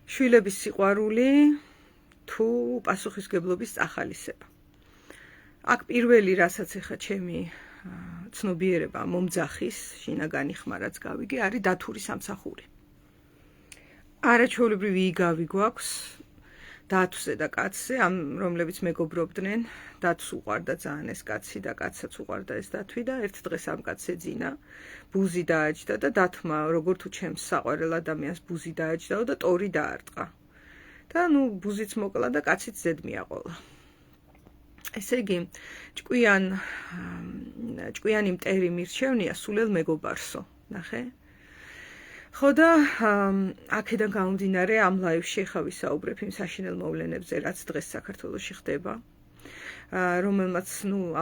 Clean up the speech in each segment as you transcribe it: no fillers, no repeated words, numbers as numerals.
შვილების სიყვარული თუ პასუხისგებლობის წახალისება. აქ პირველი რასაც ეხა ჩემი ცნობიერება მომძახის, შინაგანი ხმა რაც გავიგე, არის დათური სამსახური. არაჩვეულებრივი იგავი გვაქვს დათვზე და კაცზე, ამ რომლებიც მეგობრობდნენ, დათვს უყვარდა ძალიან ეს კაცი და კაცსაც უყვარდა ეს დათვი და ერთ დღეს ამ კაცს ეძინა, ბუზი დააჯდა და დათვმა როგორ თუ ჩემს საყვარელ ადამიანს ბუზი დააჯდაო და ტორი დაარტყა. და ბუზიც მოკლა და კაციც ზედ მიაყოლა. ესე იგი, ჭკვიანი მტერი მირჩევნია სულელ მეგობარსო, ნახე? ხო და აქედან გამომდინარე ამ ლაივში ახლა ვისაუბრებ იმ საშინელ მოვლენებზე, რაც დღეს საქართველოში ხდება, რომელმაც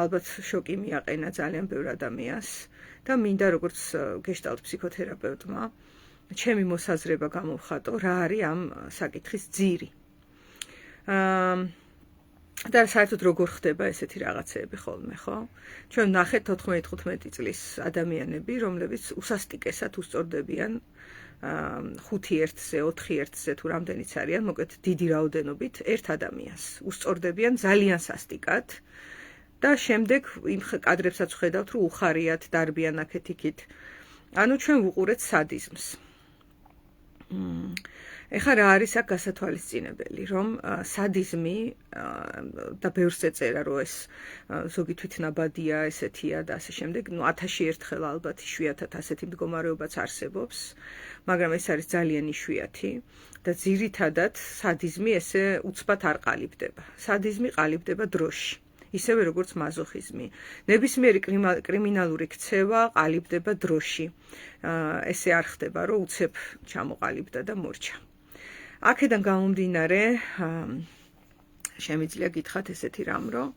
ალბათ შოკი მიაყენა ძალიან ბევრ ადამიანს და მინდა როგორც გეშტალტ ფსიქოთერაპევტმა ჩემი მოსაზრება გამოვხატო, რა არის ამ საკითხის ძირი. და საერთოდ როგორ ხდება ესეთი რაღაცეები ხოლმე, ხო? ჩვენ ნახეთ 14-15 წლის ადამიანები, რომლებიც უსასტიკესად უსწორდებიან 5-1-ზე, 4-1-ზე თუ რამდენიც არიან, მოკლედ დიდი რაოდენობით ერთ ადამიანს. უსწორდებიან ძალიან სასტიკად და შემდეგ იმ კადრებსაც ვხედავთ, რომ უხარიათ, დარბიან აქეთ-იქით. ანუ ჩვენ ვუყურეთ სადიზმს. ეხლა რა არის აქ გასათვალისწინებელი, რომ სადიზმი და ბევრს ეწერა, რომ ეს ზოგი თვითნაბადია, ესეთია და ასე შემდეგ, 1000-ში ერთხელ ალბათ იშვიათად ასეთი მდგომარეობაც არსებობს, მაგრამ ეს არის ძალიან იშვიათი და ძირითადად სადიზმი ესე უცბად არ ყალიბდება. სადიზმი ყალიბდება დროში. ისევე როგორც მაზოხიზმი. ნებისმიერი კრიმინალური ქცევა ყალიბდება დროში. ესე არ ხდება, რომ უცებ ჩამოყალიბდა და მორჩა. აქედან გამომდინარე, შემიძლია გითხრათ ესეთი რამ, რომ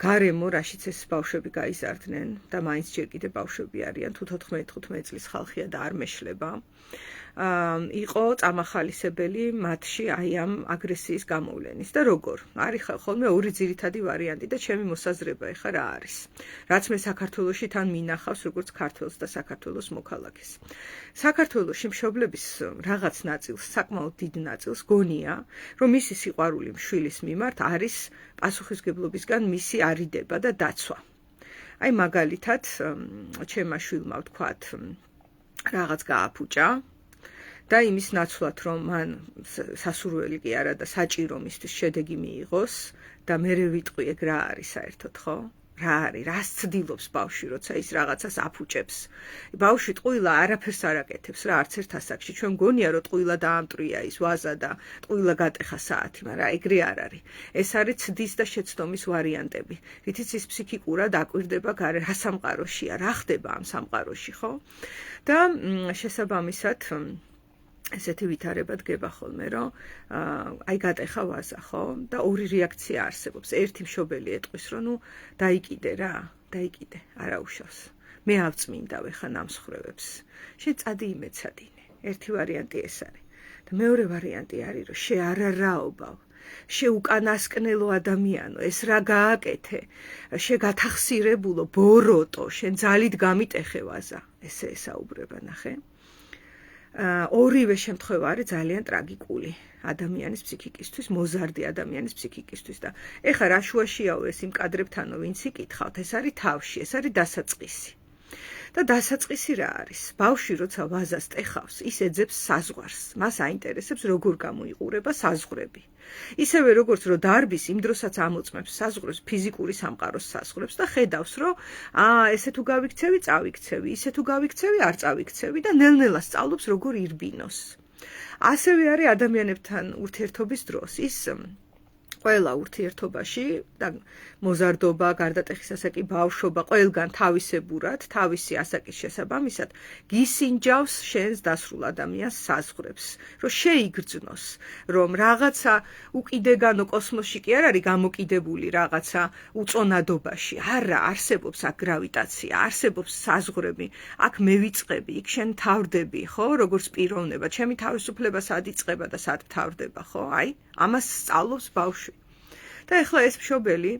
გარემო, რაშიც ეს ბავშვები გაიზარდნენ და მაინც ჯერ კიდევ ბავშვები არიან, თუ 14-15 წლის ხალხია და არ მეშლება, იყო წამახალისებელი მათში აი ამ აგრესიის გამოვლენის და როგორ? არის ხოლმე ორი ძირითადი ვარიანტი და ჩემი მოსაზრება ეხა რა არის? რაც მე საქართველოში თან მინახავს როგორც ქართველს და საქართველოს მოქალაქეს. საქართველოში მშობლების რაღაც ნაწილს, საკმაოდ დიდ ნაწილს გონია, რომ მისი სიყვარული მშვილის მიმართ არის პასუხისგებლობისგან მისი არიდება და დაცვა. აი მაგალითად, ჩემმა შვილმა ვთქვათ, რაღაც გააფუჭა და იმის ნაცვლად, რომ მან სასურველი კი არა და საჭირო მისთვის შედეგი მიიღოს და მერე ვიტყვი ეგ რა არის საერთოდ, ხო? რა არის, რას ცდილობს ბავშვი, როცა ის რაღაცას აფუჭებს. ბავშვი ტყუილა არაფერს არ აკეთებს რა, არც ერთ ასაკში. ჩვენ გონია, რომ ტყუილა დაამტრია ის ვაზა და ტყუილა გატეხა საათი, მაგრამ ეგრე არ არის. ეს არის ცდის და შეცდომის ვარიანტები. რითიც ის ფსიქიკურად აკვირდება გარე, რა სამყაროშია, რა ხდება ამ სამყაროში, ხო? და შესაბამისად ესეთი ვითარება დგება ხოლმე, რომ აი გატეხა ვაზა, ხო? და ორი რეაქცია არსებობს. ერთი მშობელი ეტყვის, რომ დაიკიდე რა, დაიკიდე, არაუშავს. მე ავწმინდავ ეხა ნამსხვრევებს. შენ წადი იმეცადინე. ერთი ვარიანტი ეს არის. და მეორე ვარიანტი არის, რომ შე არარაობავ. შე უკანასკნელო ადამიანო, ეს რა გააკეთე? შე გათახსირებულო, ბოროტო, შენ ძალით გამიტეხე ვაზა. ესე ესაუბრება, ნახე? ორივე შემთხვევა არის ძალიან ტრაგიკული ადამიანის ფსიქიკისთვის, მოზარდი ადამიანის ფსიქიკისთვის და ეხლა რა შუაშიაო ეს იმ კადრებთანო, ვინც იკითხავთ, ეს არის თავში, ეს არის დასაწყისი. და დასაწყისი რა არის? ბავშვი როცა ვაზას ტეხავს, ის ეძებს საზღვარს. მას აინტერესებს როგორ გამოიყურება საზღვრები. ისევე როგორც რომ დარბის იმ დროსაც ამოწმებს საზღვრებს, ფიზიკური სამყაროს საზღვრებს და ხედავს, რომ ესე თუ გავიქცევი, წავიქცევი, ისე თუ გავიქცევი, არ წავიქცევი და ნელ-ნელა სწავლობს როგორ ირბინოს. ასევე არის ადამიანებთან ურთიერთობის დროს ის ყველა ურთიერთობაში და მოზარდობა, გარდატეხის ასაკი, ბავშვობა, ყველგან თავისებურად, თავისი ასაკის შესაბამისად გისინჯავს შენს დასრულ ადამიანს საზღვრებს, რომ შეიგრძნოს, რომ რაღაცა უკიდეგანო კოსმოსში კი არ არის გამოკიდებული რაღაცა უწონადობაში. არა, არსებობს აქ გრავიტაცია, არსებობს საზღვრები, აქ მე ვიწყები, იქ შენ თავრდები, ხო, როგორც პიროვნება, ჩემი თავისუფლება სად იწყება და სად თავრდება, ხო? აი, ამას სწავლობს ბავშვი. და ეხლა ეს მშობელი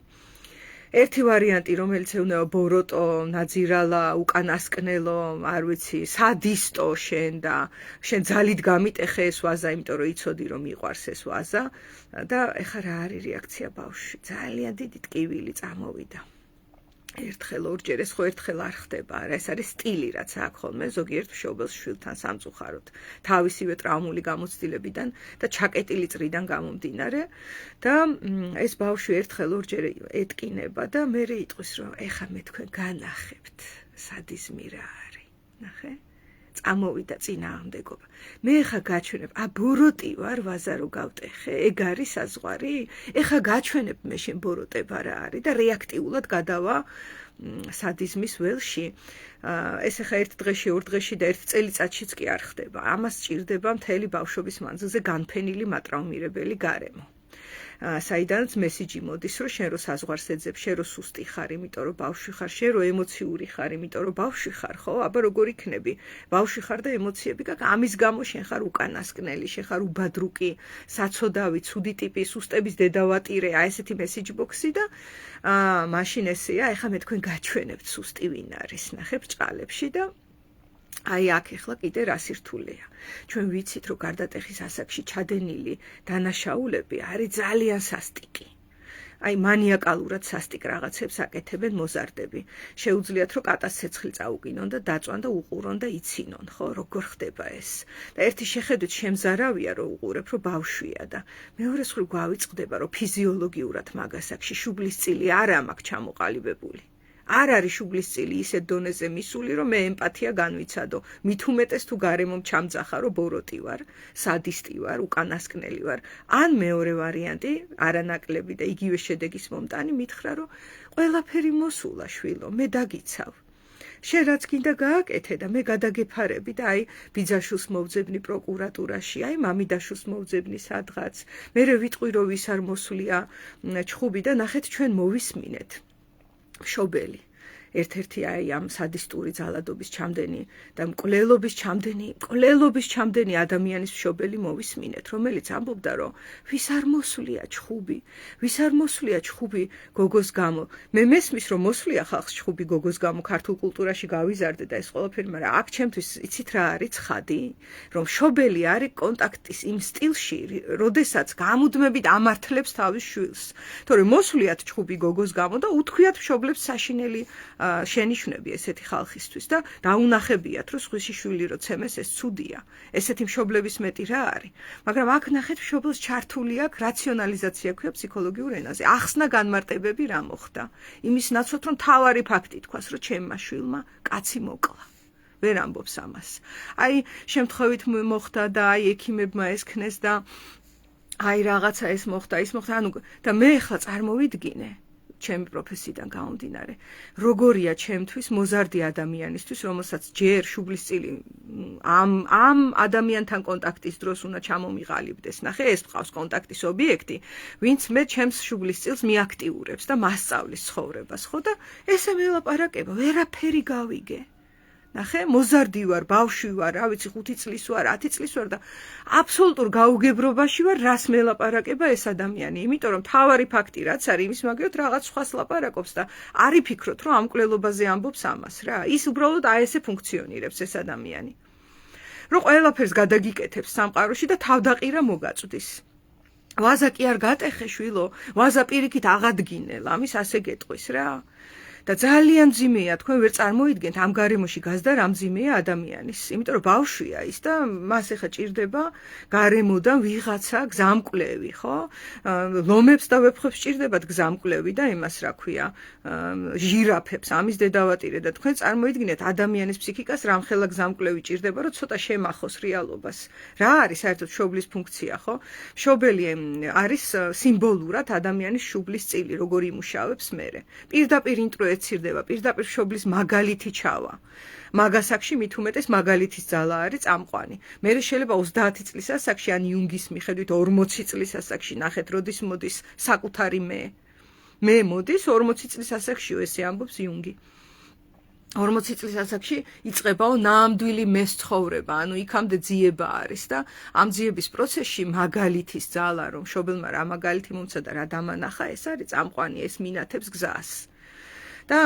ერთი ვარიანტი, რომელიც ეუბნება ბოროტო, ნაძირალა, უკანასკნელო, არ ვიცი, სადისტო შენ და შენ ძალით გამიტეხე ეს ვაზა, იმიტომ რომ იცოდი რომ მიყვარს ეს ვაზა და ეხლა რა არის რეაქცია ბავშვი? ძალიან დიდი ტკივილი წამოვიდა. ერთხელ ორჯერ ეს ხო ერთხელ არ ხდება არა ეს არის სტილი რაც აქვს ხოლმე ზოგიერთ მშობელს შვილთან სამწუხაროდ თავისივე ტრაუმული გამოცდილებიდან და ჩაკეტილი წრიდან გამომდინარე და ეს ბავშვი ერთხელ ორჯერ ეტკინება და მერე იტყვის რომ ეხა მე თქვენ განახებთ სადიზმი რა არის ნახე წამოვიდა წინააღმდეგობა მე ეხა გაჩვენებ ბოროტი ვარ ვაზა რო გავტეხე ეგ არის საზღვარი ეხა გაჩვენებ მე შენ ბოროტება რა არის და რეაქტიულად გადავა სადიზმის ველში ეს ეხა ერთ დღეში ორ დღეში და ერთ წელიწადშიც კი არ ხდება ამას სჭირდება მთელი ბავშვობის მანძილზე განფენილი მატრაუმირებელი გარემო საიდანაც მესიჯი მოდის რომ შენ რო საზღვარს ეძებ შენ რო სუსტი ხარ იმიტომ რომ ბავშვი ხარ შენ რო ემოციური ხარ იმიტომ რომ ბავშვი ხარ ხო აბა როგორ იქნები ბავშვი ხარ და ემოციები გაქვს ამის გამო შენ ხარ უკანასკნელი შენ ხარ უბადრუკი საცოდავი ცუდი ტიპი სუსტების დედავატირე აი ესეთი მესიჯ ბოქსი და მაშინ ესეა ეხლა მე თქვენ გაჩვენებთ სუსტი ვინ არის ნახე ბრჭყალებში და აი აქ ახლა კიდე რა სირთულეა ჩვენ ვიცით რომ გარდატეხის ასაკში ჩადენილი დანაშაულები არის ძალიან სასტიკი აი მანიაკალურად სასტიკ რაღაცებს აკეთებენ მოზარდები შეუძლიათ რომ კატას ცეცხლი წაუყინონ და დაწვან და უყურონ და იცინონ ხო როგორ ხდება ეს და ერთი შეხედვით შემზარავია რომ უყურებ რომ ბავშვია და მეორე მხრივ გვავიწყდება რომ ფიზიოლოგიურად მაგასაკში შუბლის წილი არა მაქვს ჩამოყალიბებული არ არის შუბლის წილი ისეთ დონეზე მისული რომ მე ემპათია განვიცადო მით უმეტეს თუ გარემომ ჩამძახა რომ ბოროტი ვარ სადისტი ვარ უკანასკნელი ვარ ან მეორე ვარიანტი არანაკლები და იგივე შედეგის მომტანი მითხრა რომ ყველაფერი მოსულა შვილო მე დაგიცავ შენ რაც გინდა გააკეთე და მე გადაგეფარები და აი ბიძაშვილს მოვძებნი პროკურატურაში აი მამიდაშვილს მოვძებნი სადღაც მე ვიტყვი რომ ვის არ მოსვლია ჩხუბი და ნახეთ ჩვენ მოვისმინეთ მშობელი ერთ-ერთი აი ამ სადისტური ძალადობის ჩამდენი და მკვლელობის ჩამდენი ადამიანის მშობელი მოვისმინეთ რომელიც ამბობდა რომ ვის არ მოსვლია ჩხუბი გოგოს გამო მე მესმის რომ მოსვლია ხალხს ჩხუბი გოგოს გამო ქართულ კულტურაში გავიზარდე და ეს ყველაფერი მაგრამ აქ ჩემთვის იცით რა არის ცხადი რომ მშობელი არის კონტაქტის იმ სტილში როდესაც გამუდმებით ამართლებს თავის შვილს თორემ მოსვლიათ ჩხუბი გოგოს გამო და უთქვიათ მშობლებს საშინელი შენიშვნები ესეთი ხალხისთვის და დაუნახებიათ რომ სხვისი შვილი რო ცემეს ეს ცუდია ესეთი მშობლების მეტი რა არის მაგრამ აქ ნახეთ მშობელს ჩართული აქვს რაციონალიზაცია ქვია ფსიქოლოგიურ ენაზე ახსნა განმარტებები რა მოხდა იმის ნაცვლად რომ თავარი ფაქტი თქვას რომ ჩემმა შვილმა კაცი მოკლა ვერ ამბობს ამას აი შემთხვევით მოხდა და აი ექიმებმა ესქნეს და აი რაღაცა ეს მოხდა ანუ და მე ახლა წარმოვიდგინე ჩემი პროფესიიდან გამომდინარე როგორია ჩემთვის მოზარდი ადამიანისთვის რომელსაც ჯერ შუბლის წილი ამ ადამიანთან კონტაქტის დროს უნდა ჩამომიღალიბდეს ნახე ეს ყავს კონტაქტის ობიექტი ვინც მე ჩემს შუბლის წილს მიაქტიურებს და მასწავლის ცხოვრებას ხო და ესე ველაპარაკება ვერაფერი გავიგე ნახე მოზარდი ვარ ბავშვი ვარ რა ვიცი 5 წლის ვარ 10 წლის ვარ და აბსოლუტურ გაუგებრობაში ვარ რას მელაპარაკება ეს ადამიანი იმიტომ რომ თავარი ფაქტი რაც არის იმის მაგალითად რაღაც სხვას ლაპარაკობს და არ იფიქროთ რომ ამ კვლელობაზე ამბობს ამას რა ის უბრალოდ აი ესე ფუნქციონირებს ეს ადამიანი რომ ყველაფერს გადაგიკეთებს სამყაროში და თავდაყირა მოგაწვდის ვაზა კი არ გატეხე შვილო ვაზა პირიქით აღადგინელ ამის ასე გეტყვის რა და ძალიან მძიმეა თქვენ ვერ წარმოიდგენთ ამ გარემოში გაზდა რა მძიმეა ადამიანის იმიტომ რომ ბავშვია ის და მას ეხა ჭირდება გარემოდან ვიღაცა გზამკვლევი ხო ლომებს და ვეფხვებს ჭირდებათ გზამკვლევი და იმას რა ქვია ჟირაფებს ამის დედავატირე და თქვენ წარმოიდგინეთ ადამიანის ფსიქიკას რამხელა გზამკვლევი ჭირდება რომ ცოტა შემახოს რეალობას რა არის საერთოდ შუბლის ფუნქცია ხო შობელი არის სიმბოლურად ადამიანის შუბლის წილი როგორ იმუშავებს მერე პირდაპირ ეცირდება პირდაპირ შობლის მაგალითი ჩავა მაგასაკში მით უმეტეს მაგალითის ძალა არის წამყვანი მე შეიძლება 30 წლის ასაკში ან იუნგის მიხედვით 40 წლის ასაკში ნახეთ როდის მოდის საკუთარი მე მოდის 40 წლის ასაკშიო ესე ამბობს იუნგი 40 წლის ასაკში იწყებაო ნამდვილი მესცხოვრება, ანუ იქამდე ძიება არის და ამ ძიების პროცესში მაგალითის ძალა, რომ მშობელმა რა მაგალითი მომცა და რა დამანახა, ეს არის წამყვანი, ეს მინათებს გზას. და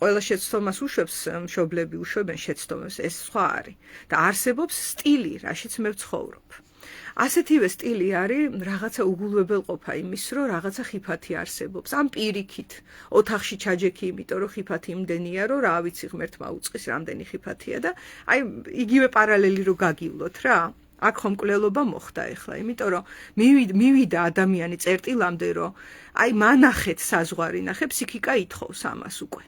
ყველა შეცდომას უშვებს, მშობლები უშვებენ შეცდომებს, ეს სხვა არის. და არსებობს სტილი, რაშიც მე ვცხოვრობ. ასეთივე სტილი არის რაღაცა უგულვებელყოფა იმის, რომ რაღაცა ხიფათი არსებობს. ამ პირიქით ოთახში ჩაჯექი, იმიტომ რომ ხიფათი იმდენია, რომ რა ვიცი ღმერთმა უწყის რამდენი ხიფათია და აი იგივე პარალელი რო გაგივლოთ რა. აქ ხომ მკვლელობა მოხდა ახლა, იმიტომ რომ მივიდა ადამიანი წერტილამდე, რომ აი მანახეთ საზღვარი, ნახე ფსიქიკა ითხოვს ამას უკვე.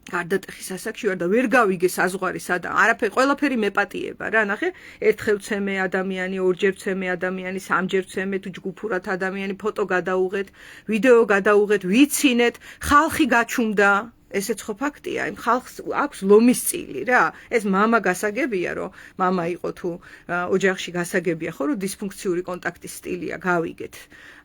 გარდატეხის ასაკში ვარ და ვერ გავიგე საზღვარი სადა, არაფერი, ყველაფერი მეპატიება რა, ნახე, ერთხელ ვცემე ადამიანი, ორჯერ ვცემე ადამიანი, სამჯერ ვცემე თუ ჯგუფურად ადამიანი, ფოტო გადაუღეთ, ვიდეო გადაუღეთ, ვიცინეთ, ხალხი გაჩუმდა. ესეც ხო ფაქტია, იმ ხალხს აქვს ლომის წილი რა. ეს მამა გასაგებია, რომ მამა იყო თუ ოჯახში გასაგებია, ხო, რომ დისფუნქციური კონტაქტის სტილია, გავიგეთ.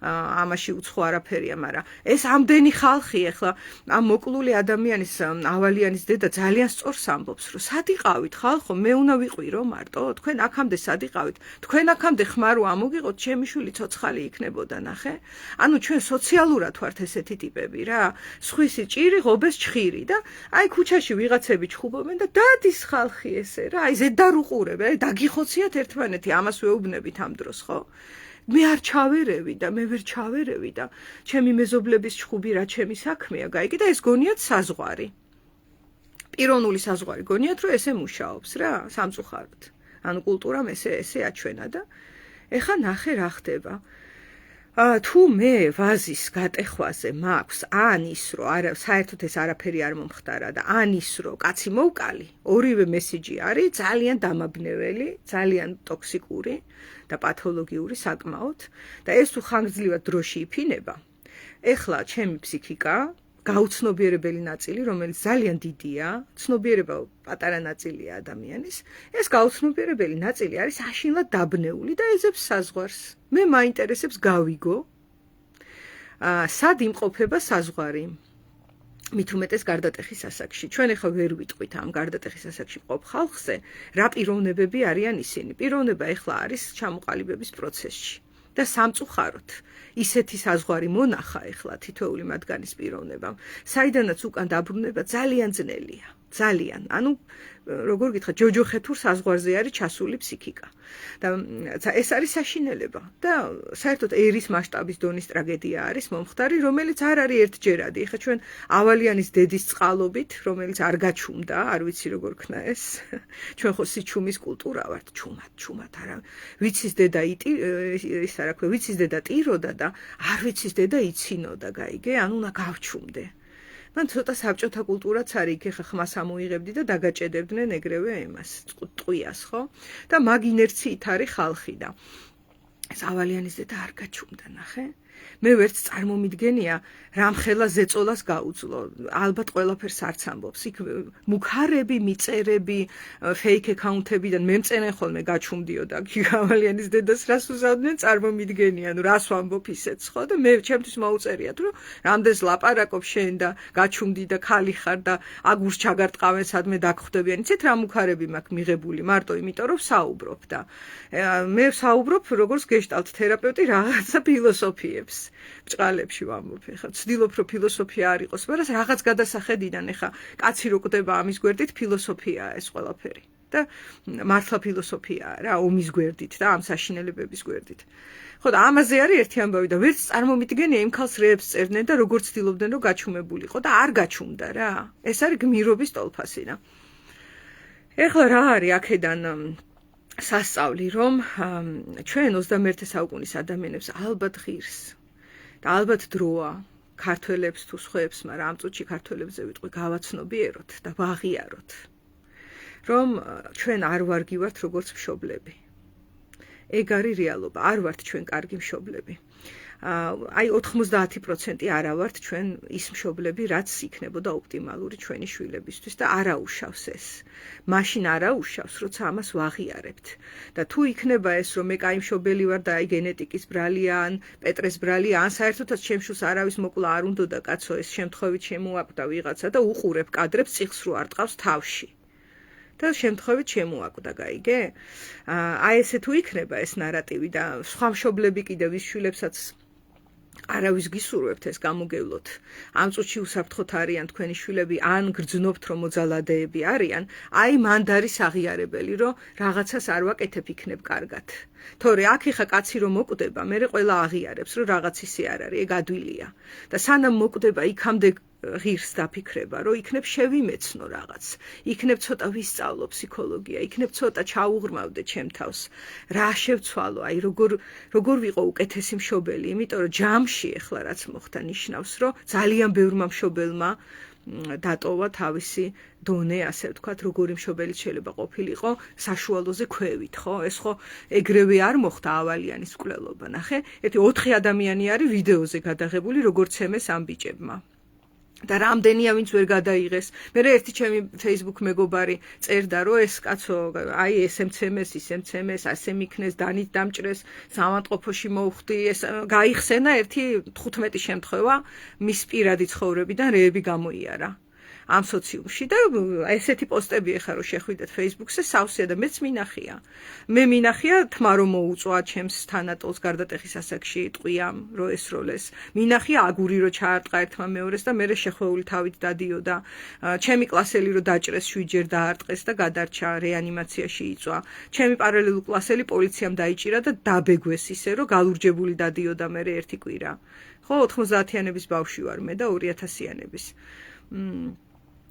ამაში უცხო არაფერია, მაგრამ ეს ამდენი ხალხი ახლა ამ მოკლული ადამიანის ავალიანის დედა ძალიან სწორს ამბობს, რომ სად იყავით ხალხო, მე უნდა ვიყვირო მარტო, თქვენ აქამდე სად იყავით? თქვენ აქამდე ხმარო ამოგიღოთ, ჩემი შვილი ცოცხალი იქნებოდა, ნახე? ანუ ჩვენ სოციალურად ვართ ესეთი ტიპები რა. სხვისი ჭირი, ღობეს ხირი და აი ქუჩაში ვიღაცები ჩხუბობენ და დადის ხალხი ესე რა, აი ზედარ უყურებ, აი დაგიხოციათ ერთმანეთი, ამას ვეუბნებით ამ დროს, ხო? მე არ ჩავერევი და მე ვერ ჩავერევი და ჩემი მეზობლების ჩხუბი რა ჩემი საქმეა, გაიგე და ეს გონიათ საზღვარი. პიროვნული საზღვარი გონიათ, რომ ესე მუშაობს რა, სამწუხაროდ. ანუ კულტურამ ესე აჩვენა და ეხა ნახე რა ხდება. თუ მე ვაზის გატეხვაზე მაქვს ან ის რომ საერთოდ ეს არაფერი არ მომხდარა და ან ის რომ კაცი მოვკალი, ორივე მესიჯი არის ძალიან დამაბნეველი, ძალიან ტოქსიკური და პათოლოგიური საკმაოდ და ეს თუ ხანგრძლივად დროში იფინება, ეხლა ჩემი ფსიქიკა გაუცნობიერებელი ნაწილი, რომელიც ძალიან დიდია, ცნობიერება პატარა ნაწილია ადამიანის, ეს გაუცნობიერებელი ნაწილი არის აშინლად დაბნეული და ეძებს საზღვარს. მე მაინტერესებს გავიგო, სად იმყოფება საზღვარი. მით უმეტეს გარდატეხის ასაკში. ჩვენ ახლა ვერ ვიტყვით ამ გარდატეხის ასაკში მყოფ ხალხზე, რა პიროვნებები არიან ისინი. პიროვნება ახლა არის ჩამოყალიბების პროცესში. და სამწუხაროდ ისეთი საზღვარი მონახა ახლა თითოეული მათგანის პიროვნებამ, საიდანაც უკან დაბრუნება ძალიან ძნელია. ძალიან. ანუ როგორ გითხრათ, ჯოჯოხეთურ საზღვარზე არის ჩასული ფსიქიკა. და ეს არის საშინელება და საერთოდ ერის მასშტაბის დონის ტრაგედია არის მომხდარი, რომელიც არ არის ერთჯერადი. ეხლა ჩვენ ავალიანის დედის წყალობით, რომელიც არ გაჩუმდა, არ ვიცი როგორ ქნა ეს. ჩვენ ხო სიჩუმის კულტურა ვართ, ჩუმად არა. ვიცის დედა ის არა ქვია, ვიცის დედა ტიროდა და არ ვიცის დედა იცინოდა, გაიგე? ანუ უნდა გავჩუმდე. მან ცოტა საბჭოთა კულტურაც არის, იქ ხა ხმას ამოიღებდი და დაგაჭედებდნენ ეგრევე იმას, ტყვიას, ხო? და მაგ ინერციით არის ხალხი და ეს ავალიანის დედა არ გაჩუმდა, ნახე? მე ვერც წარმომიდგენია რამხელა ზეწოლას გაუძლო. ალბათ ყველაფერს არც ამბობს. იქ მუქარები, მიწერები, ფეიქ აკაუნთებიდან მემწერენ ხოლმე გაჩუმდიო და ავალიანის დედას რას უზავდნენ წარმომიდგენია, ანუ რას ვამბობ ისეც, ხო? და მე ჩემთვის მოუწერიათ, რომ რამდენს ლაპარაკობ შენ და გაჩუმდი და ხალი ხარ და აგურს ჩაგარტყავენ სადმე დაგხვდებიან. იცით რა მუქარები მაქვს მიღებული, მარტო იმიტომ რომ საუბრობ და მე საუბრობ როგორც გეშტალტ თერაპევტი რაღაცა ფილოსოფიებს. ბჭყალებში ვამბობ, ეხლა ვცდილობ რომ ფილოსოფია არ იყოს, მაგრამ რაღაც გადასახედიდან ეხლა კაცი რო კვდება ამის გვერდით, ფილოსოფიაა ეს ყველაფერი. და მართლა ფილოსოფიაა რა, ომის გვერდით და ამ საშინელებების გვერდით. ხო და ამაზე არის ერთი ამბავი და ვერც წარმომიდგენია იმ ხალხს რეებს წერდნენ და როგორ ცდილობდნენ რომ გაჩუმებულიყო და არ გაჩუმდა რა. ეს არის გმირობის ტოლფასი რა. ეხლა რა არის აქედან სასწავლი, რომ ჩვენ 21 საუკუნის ადამიანებს ალბათ ღირს და ალბათ დროა ქართველებს თუ სხვებს, მაგრამ ამ წუთში ქართველებზე ვიტყვი, გავაცნობიეროთ და ვაღიაროთ, რომ ჩვენ არ ვარგივართ როგორც მშობლები. ეგ არის რეალობა. არ ვართ ჩვენ კარგი მშობლები. აი 90% არა ვართ ჩვენ ის მშობლები, რაც იქნებოდა ოპტიმალური ჩვენი შვილებისთვის და არა უშავს ეს. მაშინ არა უშავს, როცა ამას ვაღიარებთ. და თუ იქნება ეს, რომ მე კაი მშობელი ვარ და აი გენეტიკის ბრალია ან პეტრეს ბრალია, ან საერთოდაც ჩემ შვილს არავის მოკლა არ უნდოდა კაცო, ეს შემთხვევით შემოაკვდა ვიღაცა და უყურებ კადრებს წიხს რო არ ტყავს თავში. და შემთხვევით შემოაკვდა, გაიგე? აი ესე თუ იქნება ეს ნარატივი და სხვა მშობლები კიდევ ის შვილებსაც არავის გისურვებთ ეს გამოგევლოთ. ამ წუთში უსაფრთხოთ არიან თქვენი შვილები, ან გრძნობთ, რომ მოძალადეები არიან, აი მანდ არის აღიარებელი, რომ რაღაცას არ ვაკეთებ იქნებ კარგად. თორე აქ ეხა კაცი რომ მოკვდება, მე ყველა აღიარებს, რომ რაღაც ისე არ არის, ეგ ადვილია. და სანამ მოკვდება, იქამდე ღირს დაფიქრება, რომ იქნებ შევიმეცნო რაღაც, იქნებ ცოტა ვისწავლო ფსიქოლოგია, იქნებ ცოტა ჩაუღრმავდე ჩემ თავს, რა შევცვალო, აი როგორ ვიყო უკეთესი მშობელი, იმიტომ რომ ჯამში ეხლა რაც მოხდა ნიშნავს, რომ ძალიან ბევრმა მშობელმა დატოვა თავისი დონე, ასე ვთქვათ, როგორი მშობელი შეიძლება ყოფილიყო საშუალოზე ქვევით, ხო? ეს ხო ეგრევე არ მოხდა ავალიანის მკვლელობა, ნახე, ერთი 4 ადამიანი არის ვიდეოზე გადაღებული, როგორც ცემეს ამ ბიჭებმა. და რამდენია ვინც ვერ გადაიღეს. მე ერთი ჩემი Facebook მეგობარი წერდა, რომ ეს კაცო, აი ესე მცემეს, ისე მცემეს, ასე მიქნეს, დანით დამჭრეს, სამავთყოფოში მოუხდი, ეს გაიხსენა ერთი 15 შემთხვევა მის პირადი ცხოვრებიდან რეები გამოიარა. ამ სოციუმში და ესეთი პოსტები ეხა რომ შეხვიდეთ Facebook-ზე სავსეა და მეც მინახია. მე მინახია თმა რომ მოუწვა ჩემს თანატოლს გარდატეხის ასაკში ტყვიამ რომ ესროლეს. მინახია აგური რომ ჩაარტყა ერთმა მეორეს და მე შეხვეული თავით დადიოდა. ჩემი კლასელი რომ დაჭრეს 7 ჯერ დაარტყეს და გადარჩა რეანიმაციაში იწვა. ჩემი პარალელური კლასელი პოლიციამ დაიჭირა და დაბეგვეს ისე რომ გალურჯებული დადიოდა მე ერთი კვირა. ხო 90-იანების ბავშვი ვარ მე და 2000-იანების.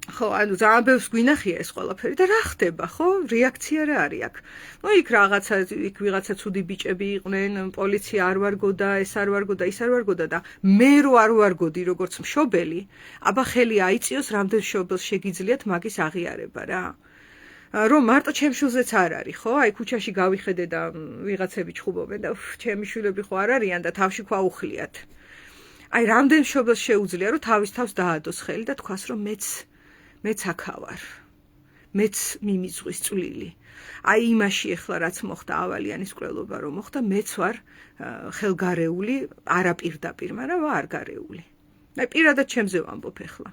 ხო, ანუ ძალიან ბევრს გვინახია ეს ყველაფერი და რა ხდება, ხო? რეაქცია რა არის აქ? ნუ იქ ვიღაცა ცუდი ბიჭები იყვნენ, პოლიცია არ ვარგოდა, ეს არ ვარგოდა, ის არ ვარგოდა და მე რო არ ვარგოდი როგორც მშობელი, აბა ხელი აიწიოს რამდენ მშობელს შეგიძლიათ მაგის აღიარება რა. რომ მარტო ჩემ შვილზეც არ არის, ხო? აი ქუჩაში გავიხედე და ვიღაცები ჩხუბობენ და ჩემი შვილები ხო არ არიან და თავში ქვაუხლიათ. აი რამდენ მშობელს შეუძლია რომ თავის თავს დაადოს ხელი და თქვას რომ მეც აქავარ. მეც მიმიძღვის წვლილი. აი იმაში ეხლა რაც მოხდა ავალიანის მკვლელობა რომ მოხდა, მეც ვარ ხელგარეული, არა პირდაპირ, მაგრამ ვარ გარეული. აი პირადად ჩემზე ვამბობ ეხლა.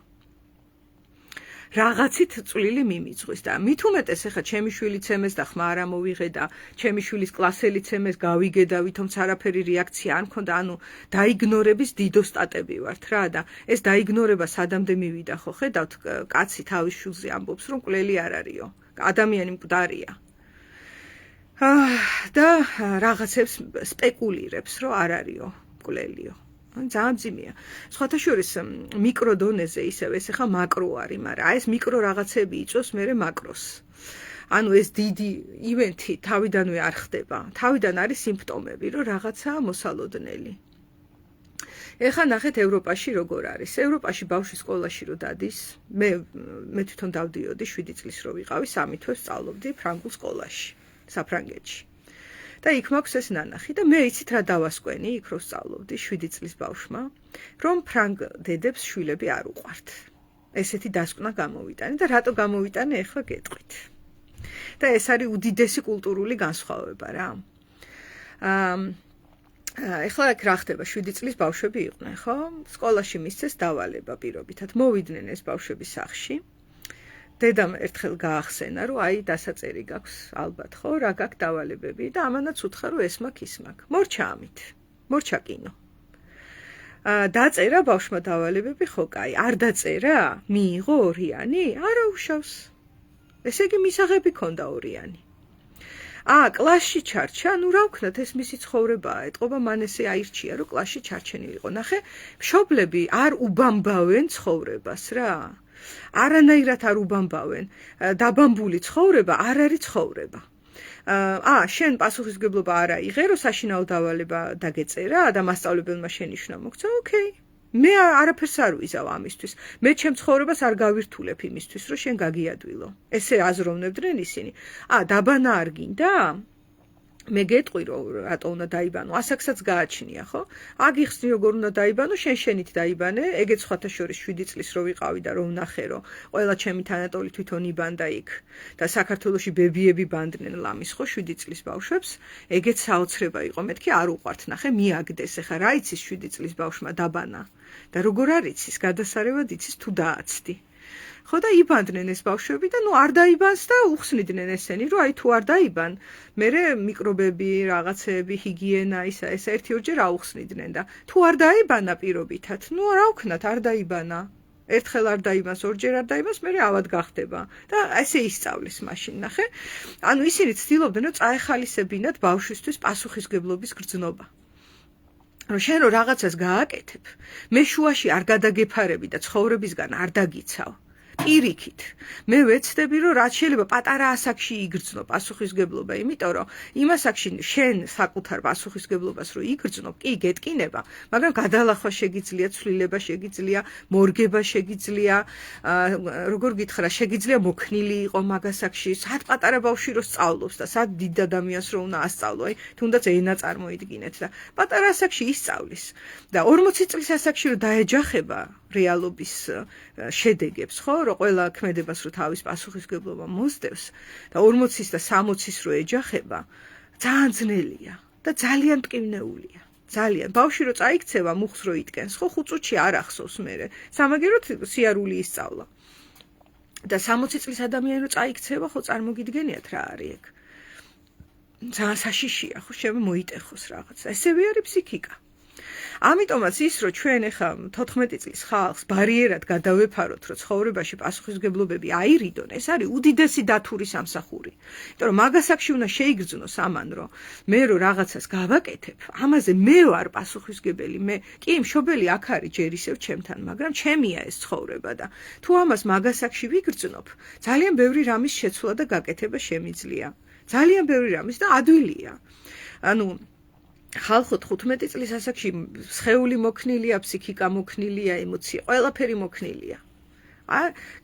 რაღაცით წვლილი მიმიძღვის და მით უმეტეს ეხა ჩემი შვილი ცემეს და ხმა არ ამოვიღე და ჩემი შვილის კლასელი ცემეს გავიგე და ვითომც არაფერი რეაქცია არ მქონდა, ანუ დაიგნორების დიდო სტატები ვართ რა და ეს დაიგნორება სადამდე მივიდა ხო ხედავთ კაცი თავის შვილზე ამბობს რომ მკვლელი არ არისო, ადამიანი მკვდარია. და რაღაცებს სპეკულირებს რომ არ არისო, მკვლელიო. ძალიან ძიმეა. სხვათა შორის მიკრო დონეზე ისევ ეს ახლა მაკრო არის, მაგრამ აი ეს მიკრო რაღაცები იწვევს მერე მაკროს. ანუ ეს დიდი ივენთი თავიდანვე არ ხდება. თავიდან არის სიმპტომები, რომ რაღაცაა მოსალოდნელი. ეხლა ნახეთ ევროპაში როგორ არის. ევროპაში ბავშვი სკოლაში რო დადის, მე თვითონ დავდიოდი 7 წლის რო ვიყავი, 3 თვეს სწავლობდი ფრანგულ სკოლაში, საფრანგეთში. და იქ მაქვს ეს ნანახი და მე იცით რა დავასკვენი იქ რო სწავლობდი 7 წლის ბავშვმა, რომ ფრანგ დედებს შვილები არ უყვართ. ესეთი დასკვნა გამოვიტანე და რატო გამოვიტანე ეხლა გეტყვით. და ეს არის უდიდესი კულტურული განსხვავება რა. ეხლა აქ რა ხდება 7 წლის ბავშვები იყვნენ, ხო? სკოლაში მისცეს დავალება პირობითად. მოვიდნენ ეს ბავშვები სახლში. დედამ ერთხელ გაახსენა, რომ აი დასაწერი გაქვს ალბათ, ხო, რა გაქვს დავალებები და ამანაც უთხრა, რომ ეს მაქვს, ის მაქვს. მორჩა ამით. მორჩა კინო. დაწერა ბავშვმა დავალებები, ხო, კაი, არ დაწერა? მიიღო ორიანი? არა უშავს. ესე იგი მისაღები ქონდა ორიანი. კლასში ჩარჩა, ну რა ვქნათ, ეს მისი ცხოვრებაა. ეტყობა მან ესე აირჩია, რომ კლასში ჩარჩენილიყო. ნახე, მშობლები არ უბამბავენ ცხოვრებას რა. არანაირად არ უბამბავენ. დაბამბული ცხოვრება არ არის ცხოვრება. შენ პასუხისმგებლობა არ აიღე, რომ საშინაო დავალება დაგეწერა და მასწავლებელმა შენიშნა მოგცა, ოკეი. მე არაფერს არ ვიზავ ამისთვის. მე ჩემ ცხოვრებას არ გავირთულებ იმისთვის, რომ შენ გაგიადვილო. ესე აზროვნებდნენ ისინი. დაბანა არ გინდა? მე გეტყვი რომ რატო უნდა დაიბანო, ასაკსაც გააჩნია, ხო? აგიხსნი როგორ უნდა დაიბანო, შენით დაიბანე, ეგეც სხვათა შორის 7 წლის რო ვიყავი და რომ ვნახე რომ ყველა ჩემი თანატოლი თვითონ იბანდა იქ და საქართველოში ბებიები ბანდნენ ლამის, ხო, 7 წლის ბავშვებს, ეგეც საოცრება იყო, მეთქი არ უყვართ, ნახე, მიაგდეს, ეხა რა იცის 7 წლის ბავშვმა დაბანა და როგორ არ იცის, გადასარევად იცის თუ დააცდი. ხო და იბანდნენ ეს ბავშვები და ნუ არ დაიბანს და უხსნიდნენ ესენი რომ აი თუ არ დაიბან მერე მიკრობები რაღაცეები ჰიგიენა ისა ეს ერთი-ორჯერ აუხსნიდნენ და თუ არ დაიბანა პირობითად ნუ რა ვქნათ არ დაიბანა ერთხელ არ დაიბანს ორჯერ არ დაიბანს მერე ავად გახდება და ესე ისწავლის მაშინ ნახე ანუ ისინი ცდილობდნენ რომ წაეხალისებინათ ბავშვისთვის პასუხისგებლობის გრძნობა რომ შენ რომ რაღაცას გააკეთებ მე შუაში არ გადაგეფარები და ცხოვრებისგან არ დაგიცავ პირიქით მე ვეცდები რომ რაც შეიძლება პატარა ასაკში იგრძნო პასუხისგებლობა იმიტომ რომ იმ ასაკში შენ საკუთარ პასუხისგებლობას რო იგრძნობ კი გეტკინება მაგრამ გადალახვა შეგიძლია ცვლილება შეგიძლია მორგება შეგიძლია როგორ გითხრა შეგიძლია მოქნილი იყო მაგ ასაკში სად პატარა ბავშვი რო სწავლობს და სად დიდ ადამიანს რო უნდა ასწავლო აი თუნდაც ენა წარმოიდგინეთ და პატარა ასაკში ისწავლის და 40 წლის ასაკში რო დაეჯახება რეალობის შედეგებს ხო რომ ყველა ქმედებას რო თავის პასუხისგებლობა მოსდევს და 40-ის და 60-ის რო ეჯახება ძალიან ძნელია და ძალიან მტკივნეულია ძალიან ბავშვი რო წაიქცევა მუხს რო იტკენს ხო 5 წუთში არ ახსოვს მერე სამაგეროდ სიარული ისწავლა და 60 წლის ადამიანი რო წაიქცევა ხო წარმოგიდგენიათ რა არის ეგ ძალიან საშიშია ხო შემოიტეხოს რაღაც ესევე არის ფსიქიკა ამიტომაც ის რომ ჩვენ ახლა 14 წლის ხალხს ბარიერად გადავეფაროთ რომ ცხოვრებაში პასუხისგებლობები აირიდონ ეს არის უდიდესი დათური სამსახური იმიტომ რომ მაგ ასაკში უნდა შეიგრძნოს ამან რომ მე რო რაღაცას გავაკეთებ ამაზე მე ვარ პასუხისგებელი მე კი მშობელი აქ არის ჯერ ისევ ჩემთან მაგრამ ჩემია ეს ცხოვრება და თუ ამას მაგ ასაკში ვიგრძნობ ძალიან ბევრი რამის შეცვლა და გაკეთება შემიძლია ძალიან ბევრი რამის და ადვილია ანუ ხალხო 15 წლის ასაკში სხეული მოქნილია, ფსიქიკა მოქნილია, ემოცია, ყველაფერი მოქნილია.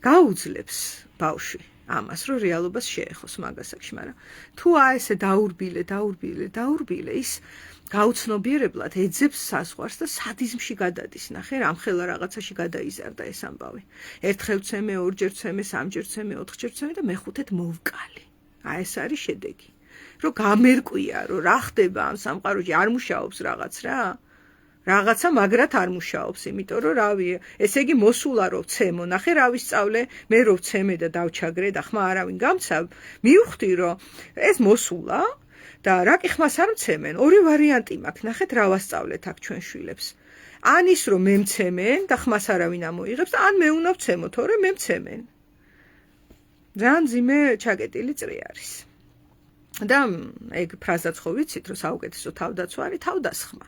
გაუძლებს ბავშვი ამას, რომ რეალობას შეეხოს მაგ ასაკში, მაგრამ თუ ესე დაურბილე, ის გაუცნობიერებლად ეძებს საზღვარს და სადიზმში გადადის, ნახე, რამხელა რაღაცაში გადაიზარდა ეს ამბავი. ერთხელ ვცემე, ორჯერ ვცემე, სამჯერ ვცემე, ოთხჯერ ვცემე და მეხუთედ მოვკალი. ეს არის შედეგი. რომ გამერკვია რომ რა ხდება ამ სამყაროში არ მუშაობს რაღაც რაღაცა მაგრად არ მუშაობს იმიტომ რომ რავი ესე იგი მოსულა რომ ვცემო ნახე რა ვისწავლე მე რომ ვცემე და დავჩაგრე და ხმა არავინ გამცავ მივხვდი რომ ეს მოსულა და რა კი ხმას არ მცემენ ორი ვარიანტი მაქვს ნახეთ რა ვასწავლეთ აქ ჩვენ შვილებს ან ის რომ მე მცემენ და ხმას არავინ ამოიღებს ან მე უნდა ვცემო თორემ მე მცემენ ძალიან ძიმე ჩაკეტილი წრე არის და ეგ ფრაზაც ხო ვიცით რომ საუკეთესო თავდაცვა არის თავდასხმა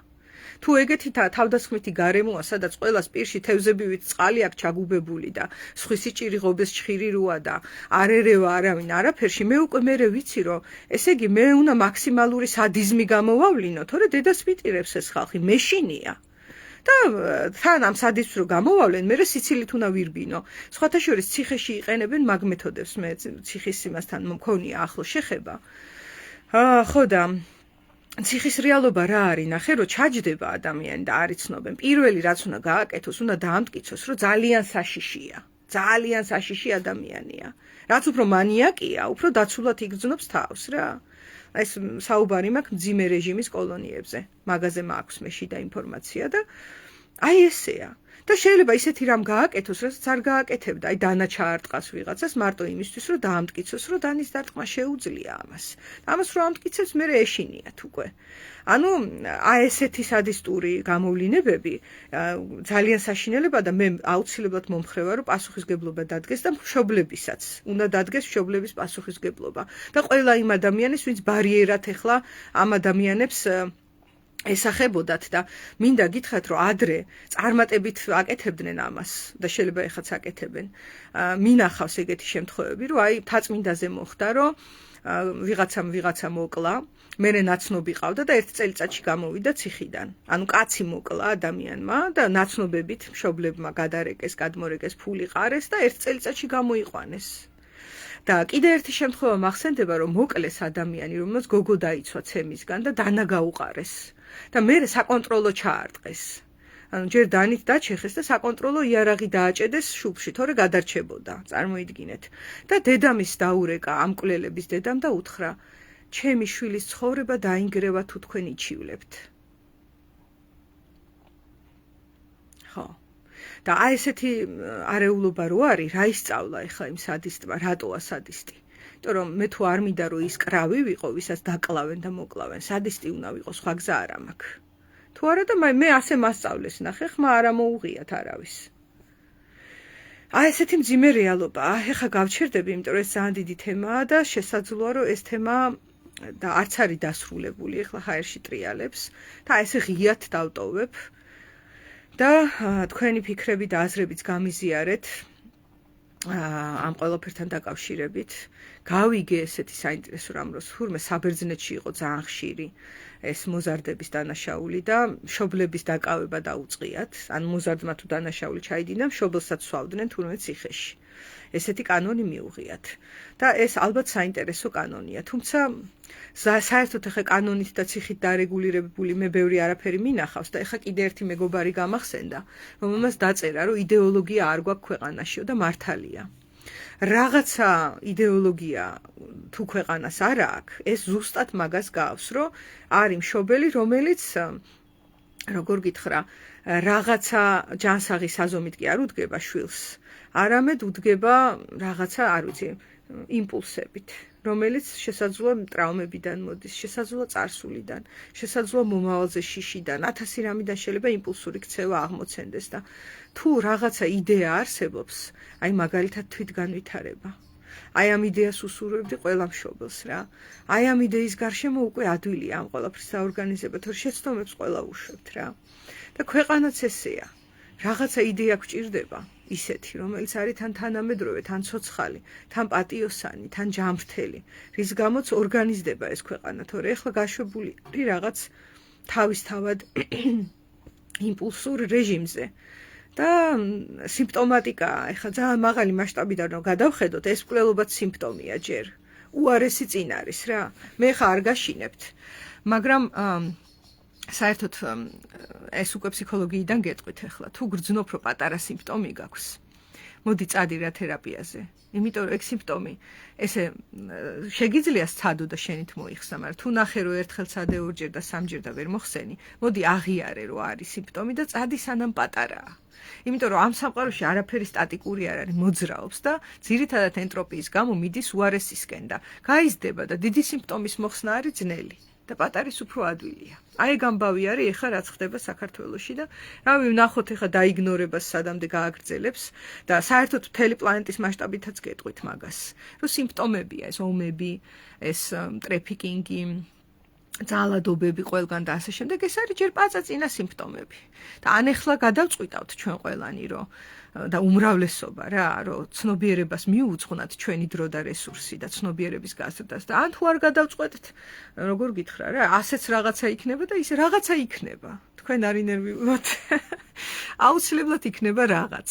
თუ ეგეთი თავდასხმითი გარემოა სადაც ყველას პირში თევზებივით წყალი აქვს ჩაგუბებული და სხვისი ჭირიღობეს ჩხირი როა და არ ერევა არავინ არაფერში მე უკვე მერე ვიცი რომ ესე იგი მე უნდა მაქსიმალური სადიზმი გამოვავლინო თორე დედას ვიტირებს ეს ხალხი მეშინია და თან ამ სადიზმს რო გამოვავლენ მე სიცილით უნდა ვირბინო სხვათა შორის ციხეში იყენებენ მაგ მეთოდებს მე ციხის იმასთან მქონია ახლო შეხება ხო და ციხის რეალობა რა არის ნახე რომ ჩაჯდება ადამიანი და არ იცნობენ პირველი რაც უნდა გააკეთოს უნდა დაამტკიცოს რომ ძალიან საშიში ადამიანია რაც უფრო მანიაკია უფრო დაცულად იგრძნობს თავს რა ეს საუბარი მაქვს მძიმე რეჟიმის კოლონიებზე მაგაზე მაქვს მე შიდა ინფორმაცია და აი ესეა და შეიძლება ისეთი რამ გააკეთოს, რასაც არ გააკეთებდა, აი დანაჩაარტყას ვიღაცას მარტო იმისთვის, რომ დაამტკიცოს, რომ დანის დარტყმა შეუძლია ამას. ამას რო ამტკიცებს, მე ეშინიათ უკვე. ანუ აი ესეთი სადისტური გამოვლინებები ძალიან საშინელებაა და მე აუცილებლად მომხრე ვარ, რომ პასუხისგებლობა დადგეს და მშობლებისაც უნდა დადგეს მშობლების პასუხისგებლობა. და ყველა იმ ადამიანის, ვინც ბარიერად ეხლა ამ ადამიანებს ესახებოდათ და მინდა გითხრათ რომ ადრე წარმატებით აკეთებდნენ ამას და შეიძლება ეხაც აკეთებენ მინახავს ეგეთი შემთხვევები რომ აი თაწმინდაზე მოხდა რომ ვიღაცა მოკლა მერე ნაცნობი ყავდა და ერთ წელიწადში გამოვიდა ციხიდან ანუ კაცი მოკლა ადამიანმა და ნაცნობებით მშობლებმა გადარეკეს გადმორეკეს ფული ყარეს და ერთ წელიწადში გამოიყვანეს და კიდე ერთი შემთხვევა მახსენდება, რომ მოკლეს ადამიანი, რომელსაც გოგო დაიცვა ცემისგან და დანა გაუყარეს და მერე საკონტროლო ჩაარტყეს. ანუ ჯერ დანით დაჩეხეს და საკონტროლო იარაღი დააჭედეს შუბში, თორე გადარჩებოდა, წარმოიდგინეთ. და დედამის დაურეკა ამ მკვლელების დედამ და უთხრა: ჩემი შვილის ცხოვრება დაინგრევა თუ თქვენ იჩივლებთ. ხო. და აი ესეთი არეულობა რო არის, რა ისწავლა ეხლა იმ სადისტმა, რატოა სადისტი? იმიტომ რომ მე თუ არ მინდა რომ ის კრავი ვიყო, ვისაც დაკლავენ და მოკლავენ, სადისტი უნდა ვიყო, სხვა გზა არ მაქვს. თუ არა და მე ასე მასწავლეს, ნახე, ხმა არ ამოუღიათ არავის. აი ესეთი მძიმე რეალობაა. ეხლა გავჩერდები, იმიტომ რომ ეს ძალიან დიდი თემაა და შესაძლოა რომ ეს თემა და არც არის დასრულებული, ეხლა ჰაერში ტრიალებს და ესე ღიად დავტოვებ და თქვენი ფიქრები და აზრებიც გამიზიარეთ ამ ყველაფერთან დაკავშირებით. გავიგე ესეთი საინტერესო რამ, რომ თურმე საბერძნეთში იყო ძალიან ხშირი ეს მოზარდების დანაშაული და მშობლების დაკავება დაუწყიათ. ან მოზარდმა თუ დანაშაული ჩაიდინა, მშობელსაც სვავდნენ თურმე ციხეში. ესეთი კანონი მიუღიათ. და ეს ალბათ საინტერესო კანონია. თუმცა საერთოდ ახლა კანონით და ციხით დარეგულირებული მე ბევრი არაფერი მინახავს და ეხლა კიდე ერთი მეგობარი გამახსენდა, რომელმაც დაწერა, რომ იდეოლოგია არ გვაქვს ქვეყანაშიო და მართალია. რაღაცა იდეოლოგია თუ ქვეყანას არ აქვს, ეს ზუსტად მაგას გავს, რომ არის მშობელი, რომელიც როგორ გითხრა, რაღაცა ჯანსაღი საზომით კი არ უდგება შვილს, არამედ უდგება რაღაცა, არ ვიცი, იმპულსებით, რომელიც შესაძლოა ტრავმებიდან მოდის, შესაძლოა წარსულიდან, შესაძლოა მომავალზე შიშიდან, 1000 რამიდან შეიძლება იმპულსური ქცევა აღმოცენდეს და თუ რაღაცა იდეა არსებობს, აი მაგალითად თვითგანვითარება. აი ამ იდეას უსურვებდი ყველა მშობელს რა. აი ამ იდეის გარშემო უკვე ადვილია ამ ყველაფრის საორგანიზება, თორე შეცდომებს ყველა უშვებთ რა. და ქვეყანაც ესეა. რაღაცა იდეა გვჭირდება, ისეთი, რომელიც არის თან თანამედროვე, თან ცოცხალი, თან პატიოსანი, თან ჯანმრთელი, რის გამოც ორგანიზდება ეს ქვეყანა, თორე ეხლა გაშვებული რაღაც თავისთავად იმპულსურ რეჟიმზე. და სიმპტომატიკაა, ეხლა ძალიან მაღალი მასშტაბიდან რომ გადავხედოთ, ეს მკვლელობაც სიმპტომია ჯერ. უარესი წინ არის რა. მე ხა არ გაშინებთ. მაგრამ საერთოდ ეს უკვე ფსიქოლოგიიდან გეტყვით ეხლა. თუ გრძნობ რომ პატარა სიმპტომი გაქვს, მოდი წადი რა თერაპიაზე. იმიტომ რომ ეგ სიმპტომი ესე შეგიძლია სცადო და შენით მოიხსნა, მაგრამ თუ ნახე რომ ერთხელ ცადე ორჯერ და სამჯერ და ვერ მოხსენი, მოდი აღიარე რომ არის სიმპტომი და წადი სანამ პატარაა. იმიტომ რომ ამ სამყაროში არაფერი სტატიკური არ არის, მოძრაობს და ძირითადად ენტროპიის გამო მიდის უარესისკენ და გაიზრდება და დიდი სიმპტომის მოხსნა არის ძნელი და პატარის უფრო ადვილია. აი ეგ ამბავი არის ეხლა რაც ხდება საქართველოში და რავი ვნახოთ ეხლა დაიგნორებას სადამდე გააგრძელებს და საერთოდ მთელი პლანეტის მასშტაბითაც გეტყვით მაგას, რომ სიმპტომებია ეს ომები, ეს ტრეფიკინგი, ძალადობები ყველგან და ასე შემდეგ, ეს არის ჯერ პაწაწინა სიმპტომები. და ან ეხლა გადავწყვიტავთ ჩვენ ყველანი, რომ და უმრავლესობა რა, რომ ცნობიერებას მიუძღვნათ ჩვენი დრო და რესურსი და ცნობიერების გაზრდას და ან თუ არ გადავწყვეტთ, როგორ გითხრა რა, ასეც რაღაცა იქნება და ის რაღაცა იქნება. თქვენ არ ინერვიულოთ. აუცილებლად იქნება რაღაც.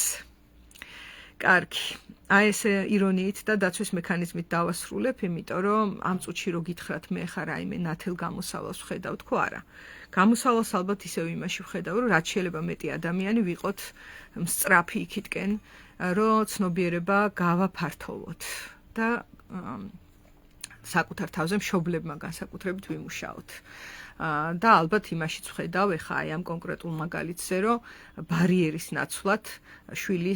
კარგი. აი ეს ირონიით და დაცვის მექანიზმით დავასრულებ, იმიტომ რომ ამ წუთში რო გითხრათ მე ხა რაიმე ნათელ გამოსავალს ვხედავ, თქო არა. გამოსავალს ალბათ ისევ იმაში ვხედავ, რომ რაც შეიძლება მეტი ადამიანი ვიყოთ სწრაფი იქითკენ, რომ ცნობიერება გავაფართოვოთ და საკუთარ თავზე მშობლებმა განსაკუთრებით ვიმუშაოთ. და ალბათ იმაშიც ვხედავ ეხა აი ამ კონკრეტულ მაგალითზე, რომ ბარიერის ნაცვლად შვილი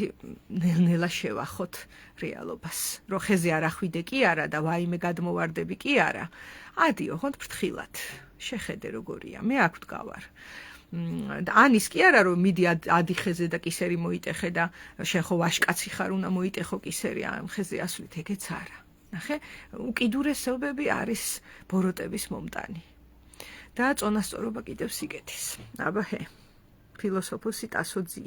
ნელ-ნელა შევახოთ რეალობას. რომ ხეზე არ ახვიდე კი არა და ვაიმე გადმოვარდები კი არა. ადიო, ხონდ ფრთხილად. შეხედე როგორია, მე აქ ვდგავარ. ან ის კი არა რომ მიდი ადი ხეზე და კისერი მოიტეხე და შენ ხო ვაშკაცი ხარ, უნდა მოიტეხო კისერი ამ ხეზე ასვლით, ეგეც არა. ნახე, უკიდურესობები არის ბოროტების მომტანი. და წონასწორობა კიდევ სიგეთის. აბა ჰე, ფილოსოფოსი ტასოძი.